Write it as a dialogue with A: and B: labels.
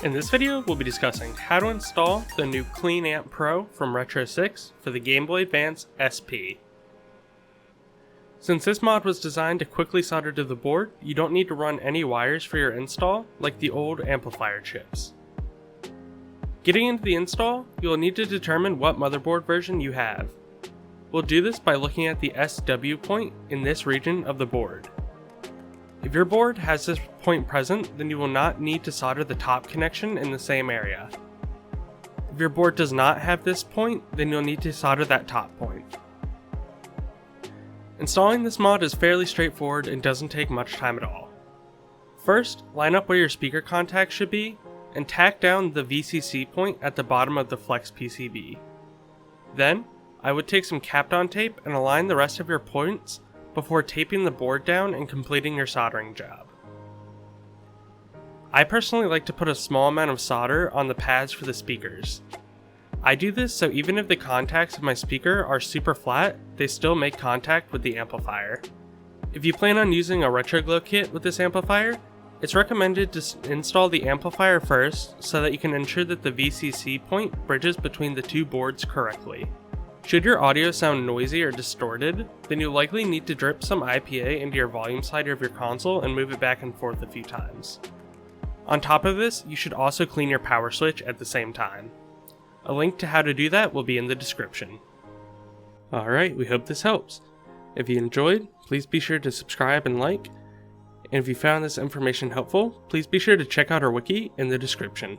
A: In this video, we'll be discussing how to install the new CleanAmp Pro from RetroSix for the Gameboy Advance SP. Since this mod was designed to quickly solder to the board, you don't need to run any wires for your install like the old amplifier chips. Getting into the install, you will need to determine what motherboard version you have. We'll do this by looking at the SW point in this region of the board. If your board has this point present, then you will not need to solder the top connection in the same area. If your board does not have this point, then you'll need to solder that top point. Installing this mod is fairly straightforward and doesn't take much time at all. First, line up where your speaker contacts should be, and tack down the VCC point at the bottom of the flex PCB. Then, I would take some Kapton tape and align the rest of your points before taping the board down and completing your soldering job. I personally like to put a small amount of solder on the pads for the speakers. I do this so even if the contacts of my speaker are super flat, they still make contact with the amplifier. If you plan on using a RetroGlow kit with this amplifier, it's recommended to install the amplifier first so that you can ensure that the VCC point bridges between the two boards correctly. Should your audio sound noisy or distorted, then you'll likely need to drip some IPA into your volume slider of your console and move it back and forth a few times. On top of this, you should also clean your power switch at the same time. A link to how to do that will be in the description. Alright, we hope this helps. If you enjoyed, please be sure to subscribe and like. And if you found this information helpful, please be sure to check out our wiki in the description.